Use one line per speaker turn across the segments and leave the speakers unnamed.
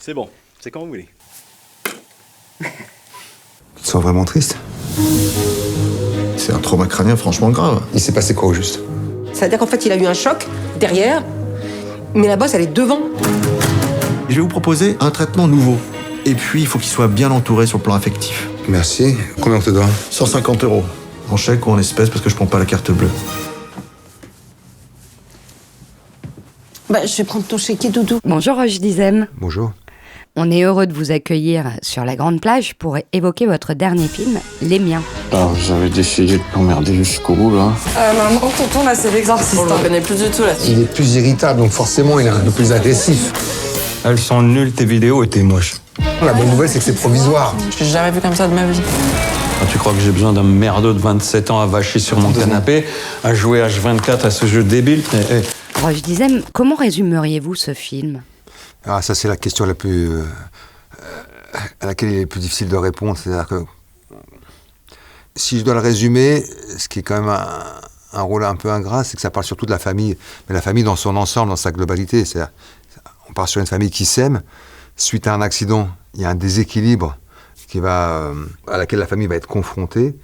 C'est bon, c'est quand vous voulez.
Tu te sens vraiment triste? C'est un trauma crânien franchement grave. Il s'est passé quoi au juste?
Ça veut dire qu'en fait, il a eu un choc derrière, mais la bosse, elle est devant.
Je vais vous proposer un traitement nouveau. Et puis, il faut qu'il soit bien entouré sur le plan affectif.
Merci. Combien on te doit?
150 €. En chèque ou en espèces, parce que je prends pas la carte bleue.
Bah, je vais prendre ton chéquier, Doudou.
Bonjour Roche Dizem.
Bonjour.
On est heureux de vous accueillir sur la Grande Plage pour évoquer votre dernier film, Les Miens.
Alors, j'avais décidé de t'emmerder jusqu'au bout, là.
Maman, tonton, là, c'est l'exorciste. On le reconnaît plus du tout, là.
Il est plus irritable, donc forcément, il est un peu plus agressif.
Elles sont nulles, tes vidéos, et t'es moche.
La bonne nouvelle, c'est que c'est provisoire.
Je l'ai jamais vu comme ça de ma vie.
Tu crois que j'ai besoin d'un merdeux de 27 ans à vacher sur mon canapé, à jouer H24 à ce jeu débile?
Roche Dizem, comment résumeriez-vous ce film ?
Ah, ça, c'est la question la plus... à laquelle il est le plus difficile de répondre. C'est-à-dire que... Si je dois le résumer, ce qui est quand même un rôle un peu ingrat, c'est que ça parle surtout de la famille. Mais la famille dans son ensemble, dans sa globalité. C'est-à-dire, on part sur une famille qui s'aime. Suite à un accident, il y a un déséquilibre à laquelle la famille va être confrontée.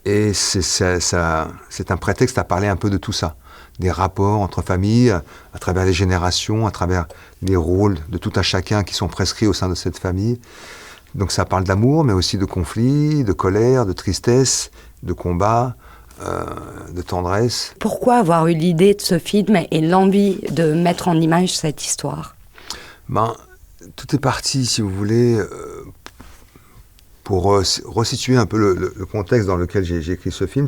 Et c'est un prétexte à parler un peu de tout ça. Des rapports entre familles, à travers les générations, à travers les rôles de tout un chacun qui sont prescrits au sein de cette famille. Donc ça parle d'amour, mais aussi de conflits, de colère, de tristesse, de combat, de tendresse.
Pourquoi avoir eu l'idée de ce film et l'envie de mettre en image cette histoire ?
Tout est parti, si vous voulez, pour resituer un peu le contexte dans lequel j'ai écrit ce film.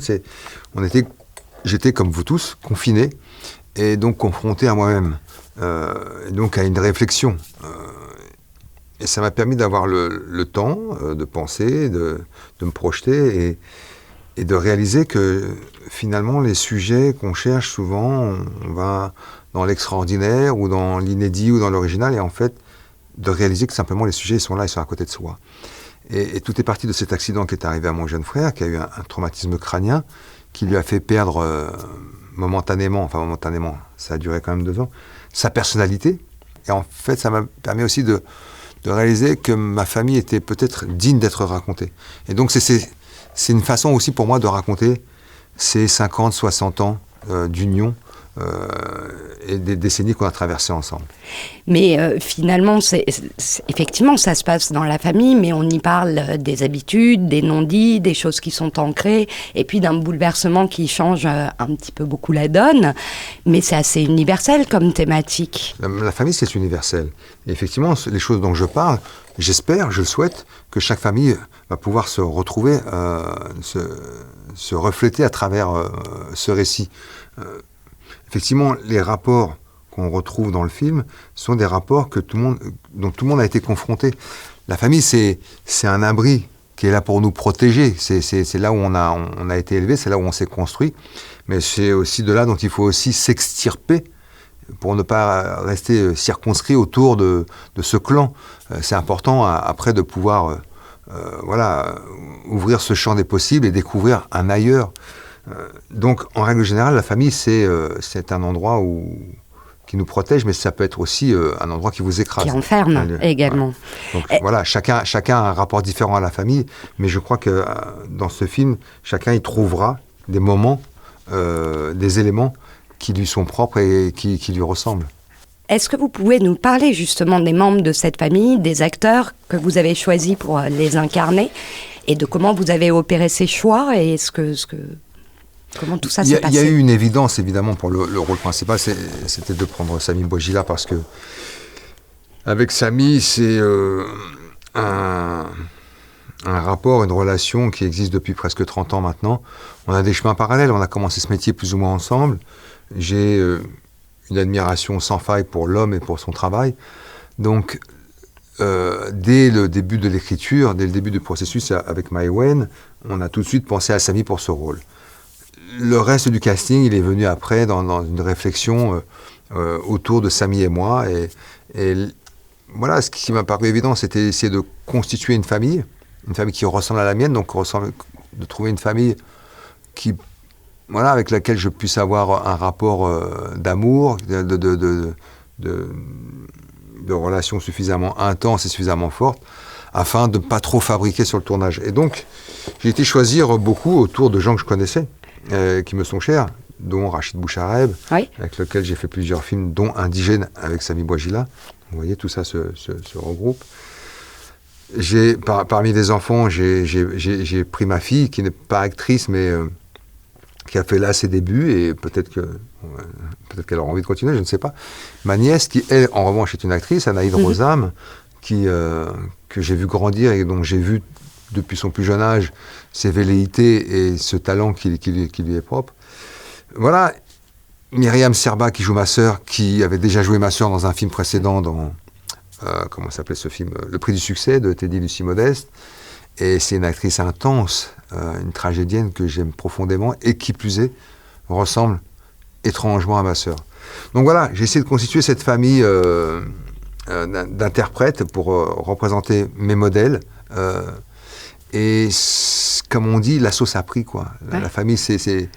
J'étais, comme vous tous, confiné, et donc confronté à moi-même, et donc à une réflexion. Et ça m'a permis d'avoir le temps de penser, de me projeter, et de réaliser que finalement les sujets qu'on cherche souvent, on va dans l'extraordinaire, ou dans l'inédit, ou dans l'original, et en fait, de réaliser que simplement les sujets ils sont là, ils sont à côté de soi. Et tout est parti de cet accident qui est arrivé à mon jeune frère, qui a eu un traumatisme crânien, qui lui a fait perdre momentanément, ça a duré quand même 2 ans, sa personnalité. Et en fait, ça m'a permis aussi de réaliser que ma famille était peut-être digne d'être racontée. Et donc, c'est une façon aussi pour moi de raconter ces 50, 60 ans d'union et des décennies qu'on a traversées ensemble.
Mais finalement, effectivement, ça se passe dans la famille, mais on y parle des habitudes, des non-dits, des choses qui sont ancrées, et puis d'un bouleversement qui change un petit peu beaucoup la donne. Mais c'est assez universel comme thématique.
La famille, c'est universel. Et effectivement, les choses dont je parle, j'espère, je le souhaite, que chaque famille va pouvoir se retrouver, se refléter à travers ce récit. Effectivement, les rapports qu'on retrouve dans le film sont des rapports dont tout le monde a été confronté. La famille, c'est un abri qui est là pour nous protéger. C'est là où on a été élevé, c'est là où on s'est construit. Mais c'est aussi de là dont il faut aussi s'extirper pour ne pas rester circonscrit autour de ce clan. C'est important après de pouvoir ouvrir ce champ des possibles et découvrir un ailleurs. Donc, en règle générale, la famille, c'est un endroit qui nous protège, mais ça peut être aussi un endroit qui vous écrase.
Qui enferme également.
Donc voilà, chacun a un rapport différent à la famille, mais je crois que dans ce film, chacun y trouvera des moments, des éléments qui lui sont propres et qui lui ressemblent.
Est-ce que vous pouvez nous parler justement des membres de cette famille, des acteurs que vous avez choisis pour les incarner, et de comment vous avez opéré ces choix, et comment tout ça s'est passé?
Il y a eu une évidence, évidemment, pour le rôle principal, c'était de prendre Samy Bouajila, parce que avec Samy, c'est un rapport, une relation qui existe depuis presque 30 ans maintenant. On a des chemins parallèles, on a commencé ce métier plus ou moins ensemble. J'ai une admiration sans faille pour l'homme et pour son travail. Donc, dès le début de l'écriture, dès le début du processus avec Maïwenn, on a tout de suite pensé à Samy pour ce rôle. Le reste du casting, il est venu après dans une réflexion autour de Samy et moi. Et voilà, ce qui m'a paru évident, c'était d'essayer de constituer une famille qui ressemble à la mienne, donc de trouver une famille avec laquelle je puisse avoir un rapport d'amour, de relations suffisamment intenses et suffisamment fortes afin de ne pas trop fabriquer sur le tournage. Et donc, j'ai été choisir beaucoup autour de gens que je connaissais, qui me sont chers, dont Rachid Bouchareb,
Oui.
avec lequel j'ai fait plusieurs films, dont Indigène avec Samy Bouajila. Vous voyez, tout ça se regroupe. Parmi les enfants, j'ai pris ma fille, qui n'est pas actrice, mais qui a fait là ses débuts, et peut-être qu'elle aura envie de continuer, je ne sais pas. Ma nièce, qui, elle, en revanche, est une actrice, Anaïd Rosam, que j'ai vu grandir et dont j'ai vu, depuis son plus jeune âge, ses velléités et ce talent qui lui est propre. Voilà. Myriam Serba, qui joue ma sœur, qui avait déjà joué ma sœur dans un film précédent, dans... comment s'appelait ce film, Le Prix du succès, de Teddy Lucie Modeste. Et c'est une actrice intense, une tragédienne que j'aime profondément, et qui plus est, ressemble étrangement à ma sœur. Donc voilà, j'ai essayé de constituer cette famille d'interprètes pour représenter mes modèles. Et comme on dit, la sauce a pris, quoi. Ouais. La famille s'est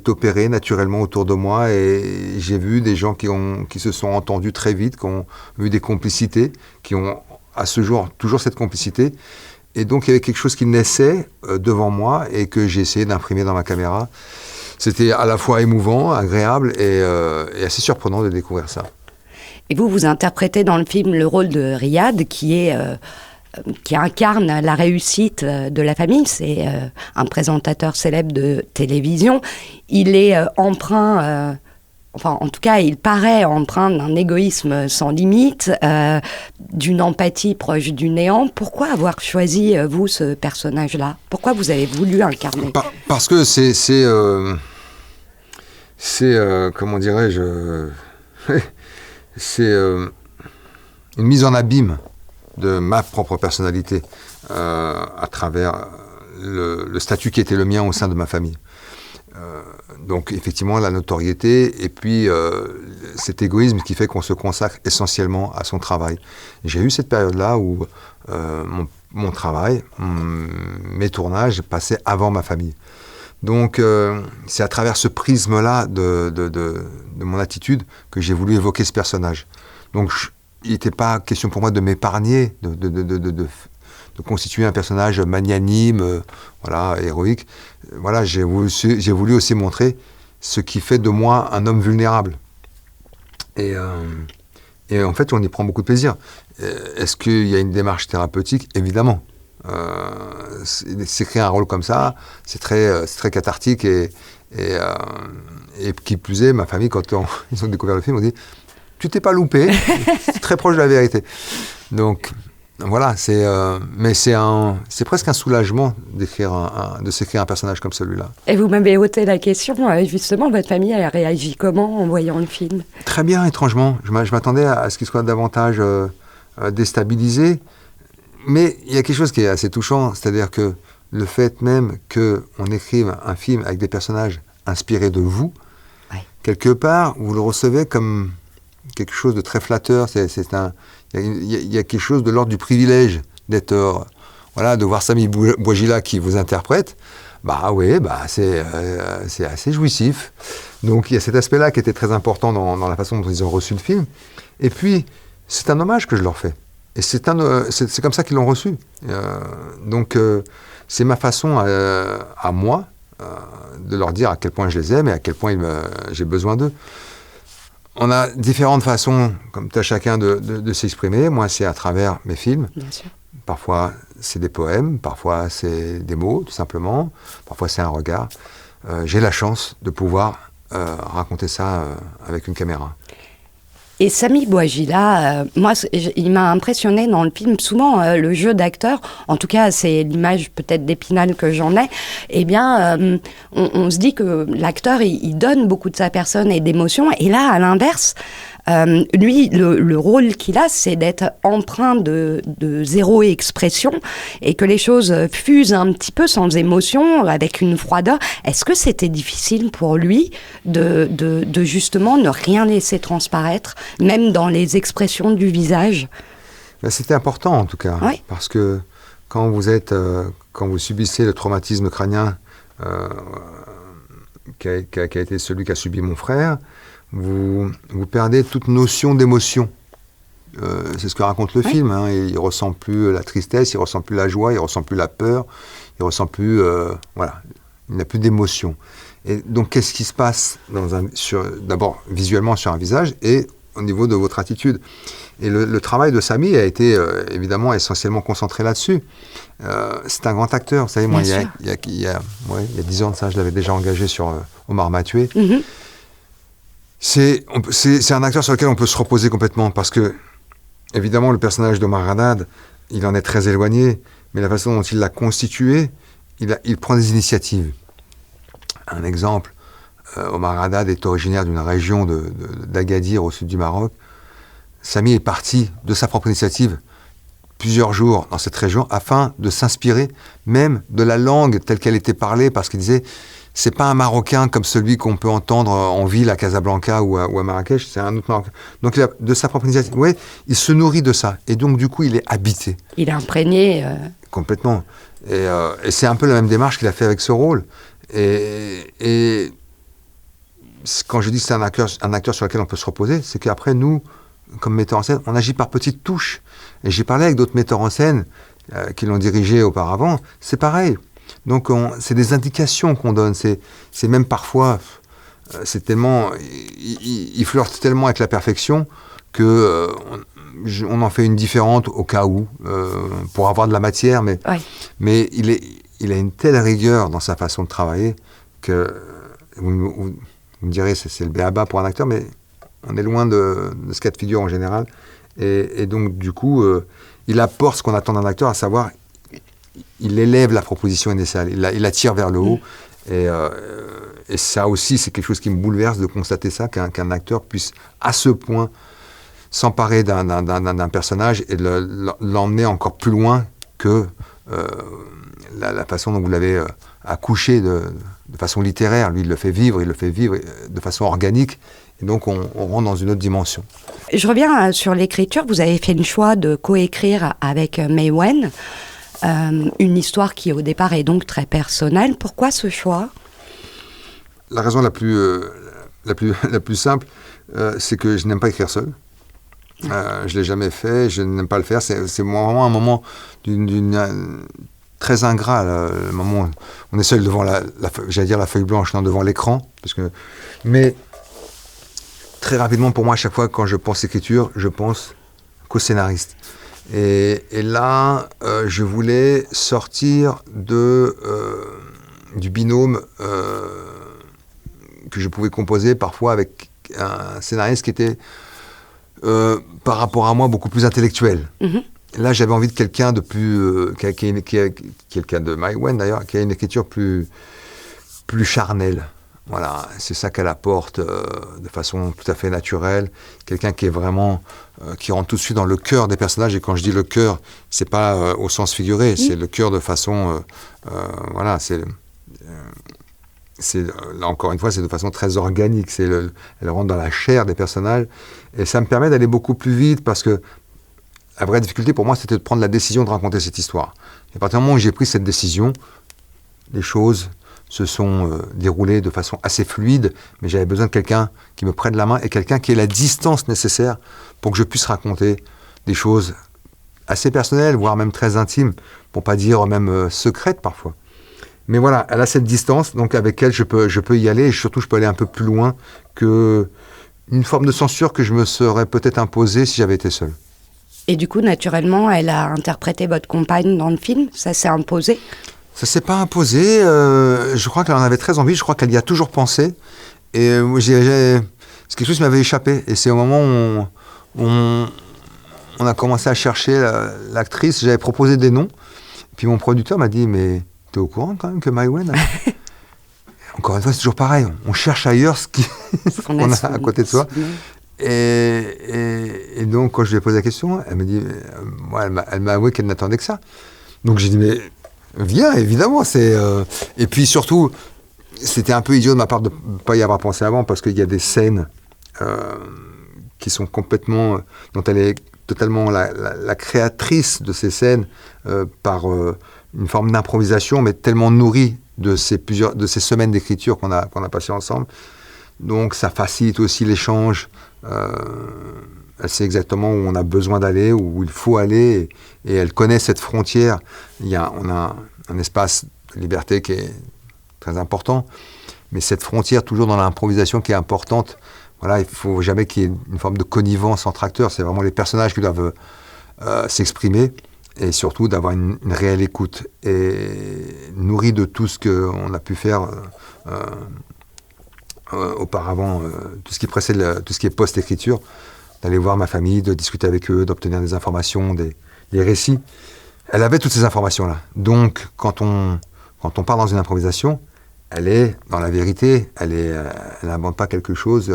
opérée naturellement autour de moi, et j'ai vu des gens qui se sont entendus très vite, qui ont eu des complicités, qui ont à ce jour toujours cette complicité. Et donc il y avait quelque chose qui naissait devant moi et que j'ai essayé d'imprimer dans ma caméra. C'était à la fois émouvant, agréable et assez surprenant de découvrir ça.
Et vous interprétez dans le film le rôle de Riyad, qui incarne la réussite de la famille. C'est un présentateur célèbre de télévision. Il est empreint, en tout cas, il paraît empreint d'un égoïsme sans limite, d'une empathie proche du néant. Pourquoi avoir choisi, vous, ce personnage-là ? Pourquoi vous avez voulu incarner ?
Parce que c'est comment dirais-je, c'est une mise en abîme de ma propre personnalité à travers le statut qui était le mien au sein de ma famille. Donc effectivement la notoriété et puis cet égoïsme qui fait qu'on se consacre essentiellement à son travail. J'ai eu cette période-là où mon travail, mes tournages passaient avant ma famille. Donc c'est à travers ce prisme-là de mon attitude que j'ai voulu évoquer ce personnage. Donc il n'était pas question pour moi de m'épargner, de constituer un personnage magnanime, voilà, héroïque. Voilà, j'ai voulu aussi montrer ce qui fait de moi un homme vulnérable. Et en fait, on y prend beaucoup de plaisir. Est-ce qu'il y a une démarche thérapeutique ? Évidemment. S'écrire un rôle comme ça, c'est très cathartique et qui plus est, ma famille, quand ils ont découvert le film, ont dit « Tu t'es pas loupé, c'est très proche de la vérité ». Donc voilà, mais c'est presque un soulagement de s'écrire un personnage comme celui-là.
Et vous m'avez ôté la question, justement, votre famille a réagi comment en voyant le film ?
Très bien, étrangement. Je m'attendais à ce qu'il soit davantage déstabilisé. Mais il y a quelque chose qui est assez touchant, c'est-à-dire que le fait même qu'on écrive un film avec des personnages inspirés de vous, ouais. Quelque part, vous le recevez comme quelque chose de très flatteur. Il y a quelque chose de l'ordre du privilège d'être, de voir Samy Bouajila qui vous interprète. C'est assez jouissif. Donc il y a cet aspect-là qui était très important dans la façon dont ils ont reçu le film. Et puis, c'est un hommage que je leur fais. Et c'est comme ça qu'ils l'ont reçu. Donc, c'est ma façon à moi de leur dire à quel point je les aime et à quel point j'ai besoin d'eux. On a différentes façons, comme tu as chacun, de s'exprimer. Moi, c'est à travers mes films.
Bien sûr.
Parfois, c'est des poèmes. Parfois, c'est des mots, tout simplement. Parfois, c'est un regard. J'ai la chance de pouvoir raconter ça avec une caméra.
Et Samy Bouajila, il m'a impressionné dans le film. Souvent, le jeu d'acteur, en tout cas, c'est l'image peut-être d'Épinal que j'en ai, on se dit que l'acteur, il donne beaucoup de sa personne et d'émotions. Et là, à l'inverse, lui, le rôle qu'il a, c'est d'être empreint de zéro expression et que les choses fusent un petit peu sans émotion, avec une froideur. Est-ce que c'était difficile pour lui de justement ne rien laisser transparaître, même dans les expressions du visage ?
C'était important en tout cas,
oui.
Parce que quand vous subissez le traumatisme crânien qui a été celui qu'a subi mon frère, vous perdez toute notion d'émotion. C'est ce que raconte le film. Hein. Il ne ressent plus la tristesse, il ne ressent plus la joie, il ne ressent plus la peur, il ne ressent plus... voilà, il n'a plus d'émotion. Et donc, qu'est-ce qui se passe d'abord visuellement sur un visage et au niveau de votre attitude? Et le travail de Samy a été évidemment essentiellement concentré là-dessus. C'est un grand acteur. Vous savez, moi, il y a 10 ans de ça, je l'avais déjà engagé sur Omar Mathieu. Mm-hmm. C'est un acteur sur lequel on peut se reposer complètement parce que, évidemment, le personnage d'Omar Haddad, il en est très éloigné, mais la façon dont il l'a constitué, il prend des initiatives. Un exemple, Omar Haddad est originaire d'une région d'Agadir au sud du Maroc. Samy est parti de sa propre initiative plusieurs jours dans cette région afin de s'inspirer même de la langue telle qu'elle était parlée, parce qu'il disait c'est pas un Marocain comme celui qu'on peut entendre en ville à Casablanca ou à Marrakech, c'est un autre Marocain. Donc de sa propre initiative, il se nourrit de ça et donc du coup il est habité. Il est imprégné. Complètement. Et c'est un peu la même démarche qu'il a fait avec ce rôle. Et quand je dis que c'est un acteur sur lequel on peut se reposer, c'est qu'après nous, comme metteurs en scène, on agit par petites touches. Et j'ai parlé avec d'autres metteurs en scène qui l'ont dirigé auparavant, c'est pareil. Donc c'est des indications qu'on donne, c'est même parfois, c'est tellement, il flirte tellement avec la perfection que on en fait une différente au cas où, pour avoir de la matière, mais il a une telle rigueur dans sa façon de travailler que vous me direz c'est le b.a.-ba pour un acteur, mais on est loin de ce cas de figure en général. Et donc, du coup, il apporte ce qu'on attend d'un acteur, à savoir, il élève la proposition initiale, il la tire vers le haut. Et ça aussi, c'est quelque chose qui me bouleverse de constater ça, qu'un acteur puisse, à ce point, s'emparer d'un personnage et l'emmener encore plus loin que la façon dont vous l'avez accouché de façon littéraire. Lui, il le fait vivre de façon organique. Et donc, on rentre dans une autre dimension.
Je reviens sur l'écriture. Vous avez fait le choix de coécrire avec Mai Wen, une histoire qui, au départ, est donc très personnelle. Pourquoi ce choix ?
La raison la plus simple, c'est que je n'aime pas écrire seul. Je ne l'ai jamais fait, je n'aime pas le faire. C'est vraiment un moment très ingrat, le moment où on est seul devant la feuille blanche, non, devant l'écran. Mais très rapidement, pour moi, à chaque fois, quand je pense écriture, je pense qu'au scénariste. Et là, je voulais sortir du binôme que je pouvais composer parfois avec un scénariste qui était, par rapport à moi, beaucoup plus intellectuel. Mm-hmm. Là, j'avais envie de quelqu'un de plus... quelqu'un de Mai Wen, d'ailleurs, qui a une écriture plus charnelle. Voilà, c'est ça qu'elle apporte de façon tout à fait naturelle. Quelqu'un qui est vraiment... qui rentre tout de suite dans le cœur des personnages. Et quand je dis le cœur, c'est pas au sens figuré, c'est le cœur de façon... voilà, là, encore une fois, c'est de façon très organique. Elle rentre dans la chair des personnages. Et ça me permet d'aller beaucoup plus vite parce que la vraie difficulté pour moi, c'était de prendre la décision de raconter cette histoire. Et à partir du moment où j'ai pris cette décision, les choses se sont déroulées de façon assez fluide, mais j'avais besoin de quelqu'un qui me prenne la main et quelqu'un qui ait la distance nécessaire pour que je puisse raconter des choses assez personnelles, voire même très intimes, pour pas dire même secrètes parfois. Mais voilà, elle a cette distance, donc avec elle je peux y aller, et surtout je peux aller un peu plus loin que une forme de censure que je me serais peut-être imposée si j'avais été seul.
Et du coup, naturellement, elle a interprété votre compagne dans le film. Ça s'est imposé ?
Ça s'est pas imposé. Je crois qu'elle en avait très envie. Je crois qu'elle y a toujours pensé. Et c'est quelque chose qui m'avait échappé. Et c'est au moment où on a commencé à chercher l'actrice. J'avais proposé des noms. Puis mon producteur m'a dit, mais t'es au courant quand même que Mai Wen Encore une fois, c'est toujours pareil. On cherche ailleurs ce qu'on a à côté de soi. Et donc, quand je lui ai posé la question, elle m'a dit, elle m'a avoué qu'elle n'attendait que ça. Donc j'ai dit, mais viens, évidemment. Et puis surtout, c'était un peu idiot de ma part de ne pas y avoir pensé avant, parce qu'il y a des scènes qui sont complètement, dont elle est totalement la créatrice de ces scènes par une forme d'improvisation, mais tellement nourrie de ces semaines d'écriture qu'on a passées ensemble. Donc ça facilite aussi l'échange. Elle sait exactement où on a besoin d'aller, où il faut aller, et elle connaît cette frontière. On a un espace de liberté qui est très important, mais cette frontière toujours dans l'improvisation qui est importante. Voilà, il ne faut jamais qu'il y ait une forme de connivence entre acteurs. C'est vraiment les personnages qui doivent s'exprimer, et surtout d'avoir une réelle écoute, et nourrie de tout ce qu'on a pu faire auparavant, tout ce qui précède, tout ce qui est post-écriture, d'aller voir ma famille, de discuter avec eux, d'obtenir des informations, des récits. Elle avait toutes ces informations-là. Donc, quand on part dans une improvisation, elle est dans la vérité, elle n'invente pas quelque chose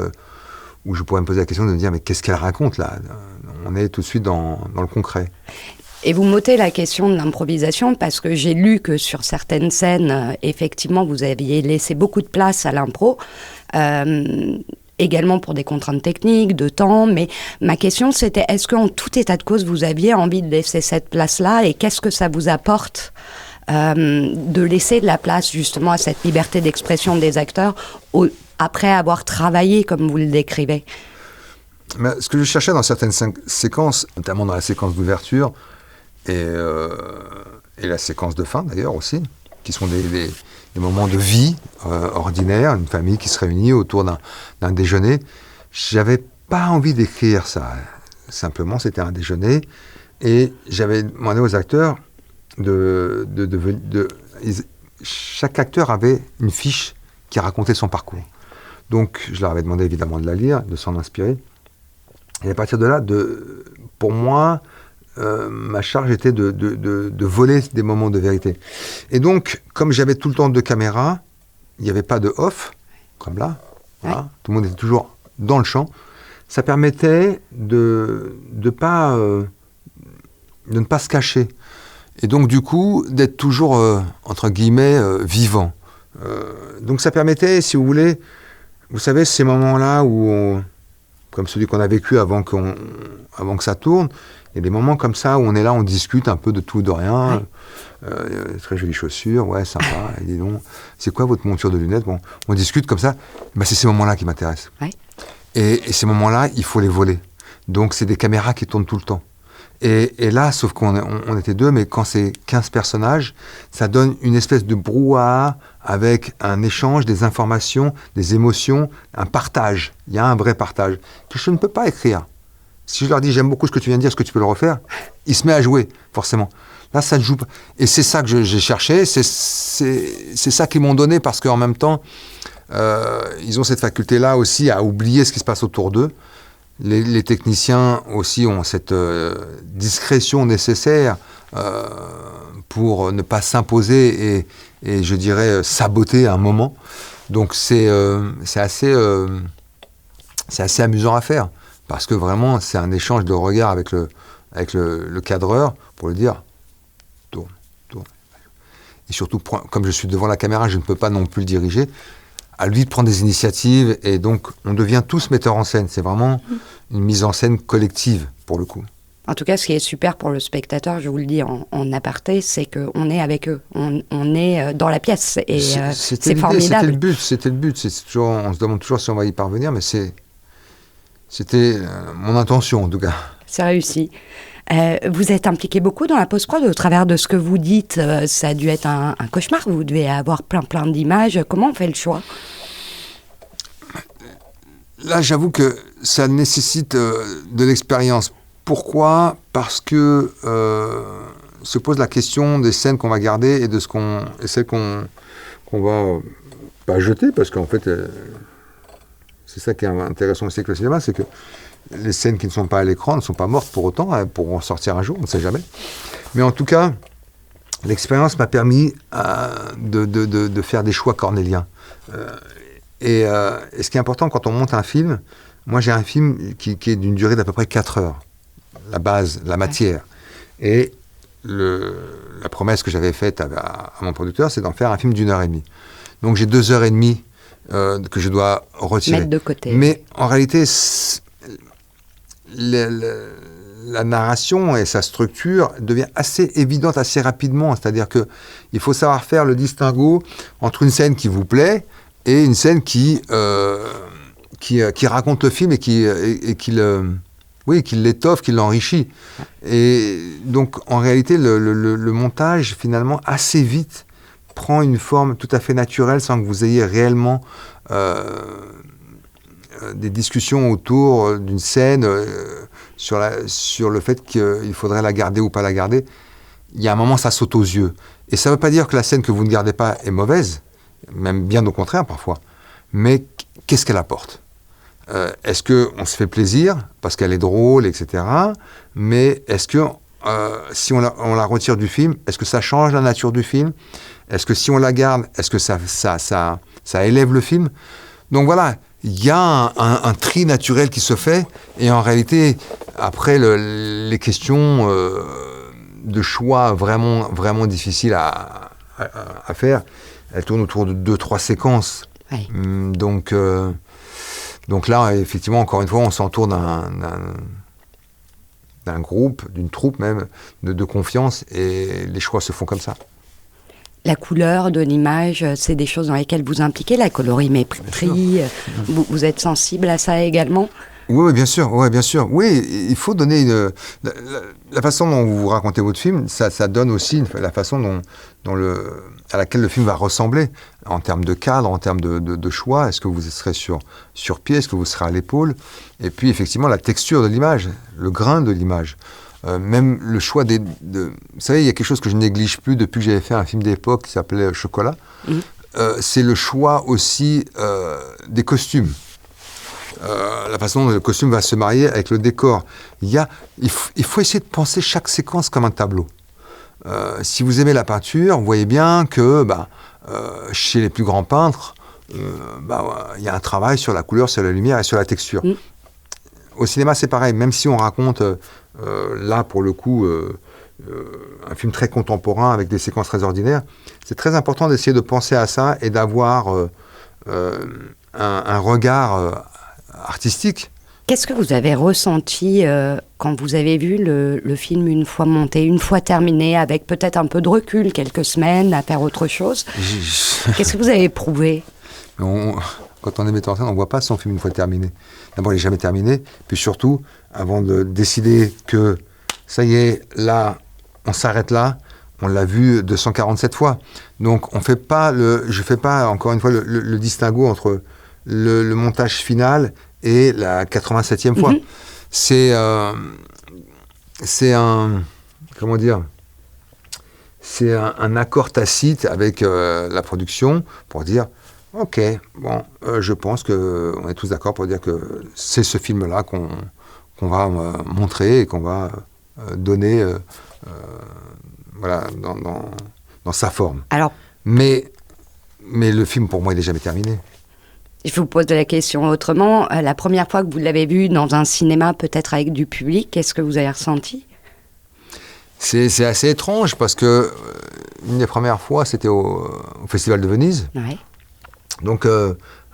où je pourrais me poser la question de me dire, mais qu'est-ce qu'elle raconte là? On est tout de suite dans le concret.
Et vous m'ôtez la question de l'improvisation parce que j'ai lu que sur certaines scènes, effectivement, vous aviez laissé beaucoup de place à l'impro, également pour des contraintes techniques, de temps. Mais ma question, c'était est-ce qu'en tout état de cause, vous aviez envie de laisser cette place-là et qu'est-ce que ça vous apporte de laisser de la place justement à cette liberté d'expression des acteurs après avoir travaillé comme vous le décrivez?
Mais ce que je cherchais dans certaines séquences, notamment dans la séquence d'ouverture, et la séquence de fin d'ailleurs aussi, qui sont des moments de vie ordinaire, une famille qui se réunit autour d'un déjeuner. J'avais pas envie d'écrire ça. Simplement, c'était un déjeuner, et j'avais demandé aux acteurs chaque acteur avait une fiche qui racontait son parcours. Donc, je leur avais demandé évidemment de la lire, de s'en inspirer. Et à partir de là, pour moi, ma charge était de voler des moments de vérité. Et donc, comme j'avais tout le temps 2 caméras, il n'y avait pas de off, comme là. Voilà. Ouais. Tout le monde était toujours dans le champ. Ça permettait de ne pas se cacher. Et donc, du coup, d'être toujours, entre guillemets, vivant. Donc, ça permettait, si vous voulez, vous savez, ces moments-là où comme celui qu'on a vécu avant que ça tourne, il y a des moments comme ça où on est là, on discute un peu de tout, de rien. Très jolies chaussures, ouais, sympa. Et dis donc, c'est quoi votre monture de lunettes? Bon, on discute comme ça. Ben, c'est ces moments-là qui m'intéressent. Ouais. Et ces moments-là, il faut les voler. Donc, c'est des caméras qui tournent tout le temps. Et là, sauf qu'on était 2, mais quand c'est 15 personnages, ça donne une espèce de brouhaha avec un échange, des informations, des émotions, un partage. Il y a un vrai partage que je ne peux pas écrire. Si je leur dis « j'aime beaucoup ce que tu viens de dire, est-ce que tu peux le refaire ?» Il se met à jouer, forcément. Là, ça ne joue pas. Et c'est ça que j'ai cherché, c'est ça qu'ils m'ont donné, parce qu'en même temps, ils ont cette faculté-là aussi à oublier ce qui se passe autour d'eux. Les techniciens aussi ont cette discrétion nécessaire pour ne pas s'imposer et je dirais saboter un moment. Donc c'est assez amusant à faire, parce que vraiment c'est un échange de regard avec le cadreur pour lui dire tourne. Et surtout, comme je suis devant la caméra, je ne peux pas non plus le diriger. À lui de prendre des initiatives, et donc on devient tous metteurs en scène. C'est vraiment une mise en scène collective, pour le coup.
En tout cas, ce qui est super pour le spectateur, je vous le dis en aparté, c'est qu'on est avec eux, on est dans la pièce, et c'est formidable.
C'était le but. Toujours, on se demande toujours si on va y parvenir, mais c'était mon intention, en tout cas.
C'est réussi. Vous êtes impliqué beaucoup dans la post-prod au travers de ce que vous dites. Ça a dû être un cauchemar. Vous devez avoir plein d'images. Comment on fait le choix?
Là, j'avoue que ça nécessite de l'expérience. Pourquoi? Parce que se pose la question des scènes qu'on va garder et de celles qu'on va pas jeter, parce qu'en fait, c'est ça qui est intéressant aussi avec le cinéma, c'est que les scènes qui ne sont pas à l'écran ne sont pas mortes pour autant, elles pourront sortir un jour, on ne sait jamais. Mais en tout cas, l'expérience m'a permis de faire des choix cornéliens. Et ce qui est important quand on monte un film, moi j'ai un film qui est d'une durée d'à peu près 4 heures, la base, la matière. Et la promesse que j'avais faite à mon producteur, c'est d'en faire un film d'1 heure et demie. Donc j'ai 2 heures et demie que je dois retirer.
Mettre de côté.
Mais en réalité, la narration et sa structure devient assez évidente assez rapidement. C'est-à-dire qu'il faut savoir faire le distinguo entre une scène qui vous plaît et une scène qui qui raconte le film et qui l'étoffe, qui l'enrichit. Et donc, en réalité, le montage, finalement, assez vite, prend une forme tout à fait naturelle sans que vous ayez réellement des discussions autour d'une scène sur le fait qu'il faudrait la garder ou pas la garder. Il y a un moment, ça saute aux yeux. Et ça ne veut pas dire que la scène que vous ne gardez pas est mauvaise, même bien au contraire parfois. Mais qu'est-ce qu'elle apporte ? Est-ce qu'on se fait plaisir parce qu'elle est drôle, etc. Mais est-ce que si on la retire du film, est-ce que ça change la nature du film ? Est-ce que si on la garde, est-ce que ça élève le film ? Donc voilà, il y a un tri naturel qui se fait. Et en réalité, après, les questions de choix vraiment, vraiment difficiles à faire, elles tournent autour de 2-3 séquences.
Oui.
Donc là, effectivement, encore une fois, on s'entoure d'un groupe, d'une troupe même, de confiance, et les choix se font comme ça.
La couleur de l'image, c'est des choses dans lesquelles vous impliquez, la colorimétrie, vous êtes sensible à ça également ?
Oui, bien sûr, bien sûr. Oui, il faut donner la façon dont vous racontez votre film, ça donne aussi la façon à laquelle le film va ressembler, en termes de cadre, en termes de choix. Est-ce que vous serez sur pied, est-ce que vous serez à l'épaule ? Et puis, effectivement, la texture de l'image, le grain de l'image. Même le choix vous savez, il y a quelque chose que je néglige plus depuis que j'avais fait un film d'époque qui s'appelait Chocolat. C'est le choix aussi des costumes. La façon dont le costume va se marier avec le décor. Il faut essayer de penser chaque séquence comme un tableau. Si vous aimez la peinture, vous voyez bien que chez les plus grands peintres, il y a un travail sur la couleur, sur la lumière et sur la texture. Au cinéma, c'est pareil. Même si on raconte, là, pour le coup, un film très contemporain avec des séquences très ordinaires, c'est très important d'essayer de penser à ça et d'avoir un regard artistique.
Qu'est-ce que vous avez ressenti quand vous avez vu le film une fois monté, une fois terminé, avec peut-être un peu de recul, quelques semaines à faire autre chose ? Qu'est-ce que vous avez éprouvé ?
Quand on est metteur en scène, on ne voit pas son film une fois terminé. D'abord, il n'est jamais terminé. Puis surtout, avant de décider que ça y est, là, on s'arrête là, on l'a vu 247 fois. Donc, je ne fais pas, encore une fois, le distinguo entre le montage final et la 87e fois. C'est un accord tacite avec la production pour dire ok, bon, je pense qu'on est tous d'accord pour dire que c'est ce film-là qu'on va montrer et qu'on va donner dans sa forme.
Alors,
mais le film, pour moi, il n'est jamais terminé.
Je vous pose la question autrement. La première fois que vous l'avez vu dans un cinéma, peut-être avec du public, qu'est-ce que vous avez ressenti ?
C'est assez étrange parce que une des premières fois, c'était au Festival de Venise.
Ouais.
Donc,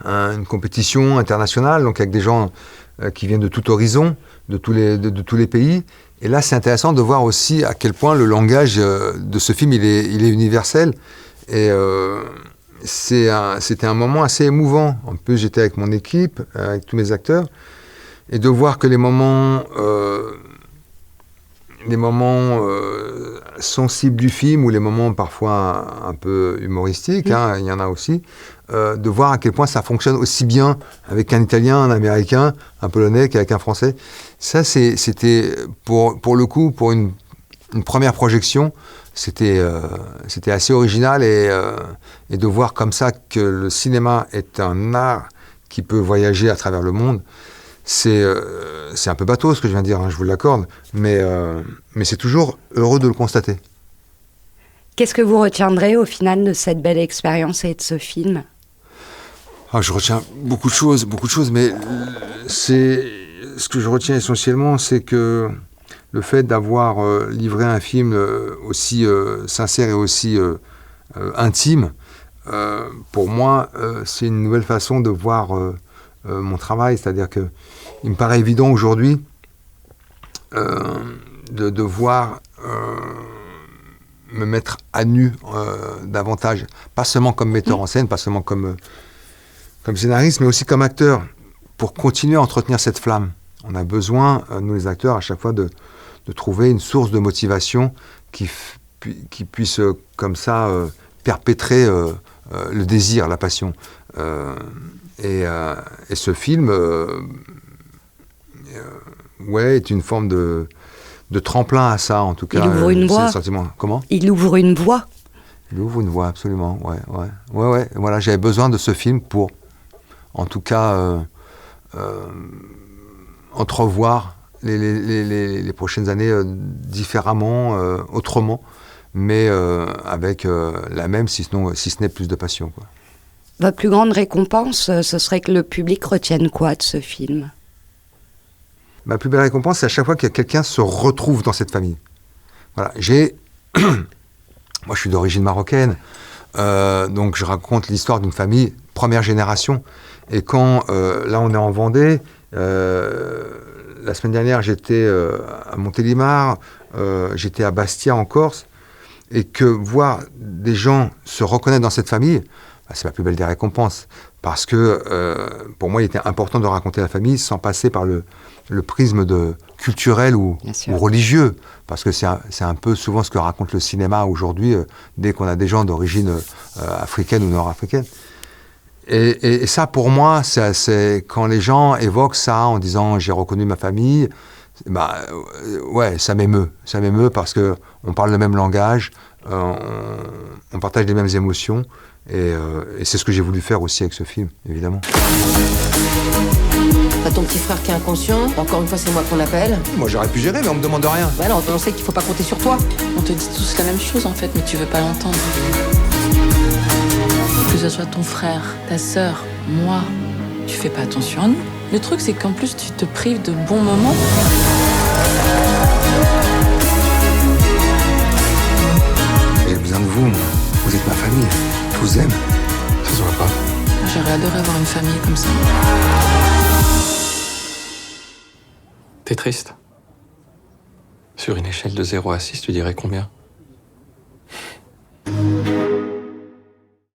une compétition internationale, donc avec des gens qui viennent de tout horizon, de tous les pays. Et là, c'est intéressant de voir aussi à quel point le langage de ce film, il est universel. Et c'était un moment assez émouvant. En plus, j'étais avec mon équipe, avec tous mes acteurs, et de voir que les moments sensibles du film, ou les moments parfois un peu humoristiques, il y en a aussi, de voir à quel point ça fonctionne aussi bien avec un Italien, un Américain, un Polonais qu'avec un Français. Ça, c'était pour le coup, pour une première projection, c'était assez original, et de voir comme ça que le cinéma est un art qui peut voyager à travers le monde, c'est un peu bateau ce que je viens de dire, je vous l'accorde, mais c'est toujours heureux de le constater.
Qu'est-ce que vous retiendrez au final de cette belle expérience et de ce film ?
Je retiens beaucoup de choses, mais ce que je retiens essentiellement, c'est que le fait d'avoir livré un film aussi sincère et aussi intime, pour moi, c'est une nouvelle façon de voir mon travail. C'est-à-dire que il me paraît évident aujourd'hui de devoir me mettre à nu davantage, pas seulement comme metteur en scène, pas seulement comme scénariste, mais aussi comme acteur, pour continuer à entretenir cette flamme. On a besoin, nous les acteurs, à chaque fois de trouver une source de motivation qui puisse, comme ça, perpétrer le désir, la passion. Et ce film est une forme de tremplin à ça, en tout cas.
Il ouvre une voie.
Comment ?
Il ouvre une voie.
Il ouvre une voie, absolument. Ouais. Voilà, j'avais besoin de ce film pour, en tout cas, entrevoir les prochaines années différemment, autrement, mais avec la même, si ce n'est plus de passion, quoi.
Votre plus grande récompense, ce serait que le public retienne quoi de ce film ?
Ma plus belle récompense, c'est à chaque fois que quelqu'un se retrouve dans cette famille. Voilà, moi, je suis d'origine marocaine, donc je raconte l'histoire d'une famille première génération. Et quand, là, on est en Vendée, la semaine dernière, j'étais à Montélimar, j'étais à Bastia, en Corse, et que voir des gens se reconnaître dans cette famille, c'est la plus belle des récompenses. Parce que, pour moi, il était important de raconter la famille sans passer par le prisme culturel ou religieux. Parce que c'est un peu souvent ce que raconte le cinéma aujourd'hui, dès qu'on a des gens d'origine africaine ou nord-africaine. Et ça, pour moi, c'est quand les gens évoquent ça en disant « j'ai reconnu ma famille », ça m'émeut. Ça m'émeut parce qu'on parle le même langage, on partage les mêmes émotions. Et c'est ce que j'ai voulu faire aussi avec ce film, évidemment.
T'as ton petit frère qui est inconscient. Encore une fois, c'est moi qu'on appelle.
Moi, j'aurais pu gérer, mais on me demande rien.
Bah non, on sait qu'il faut pas compter sur toi.
On te dit tous la même chose en fait, mais tu veux pas l'entendre. Que ce soit ton frère, ta sœur, moi, tu fais pas attention à nous. Le truc, c'est qu'en plus, tu te prives de bons moments.
J'ai besoin de vous, moi. Vous êtes ma famille. Je vous aime. Ça se voit pas.
J'aurais adoré avoir une famille comme ça.
T'es triste ? Sur une échelle de 0 à 6, tu dirais combien ?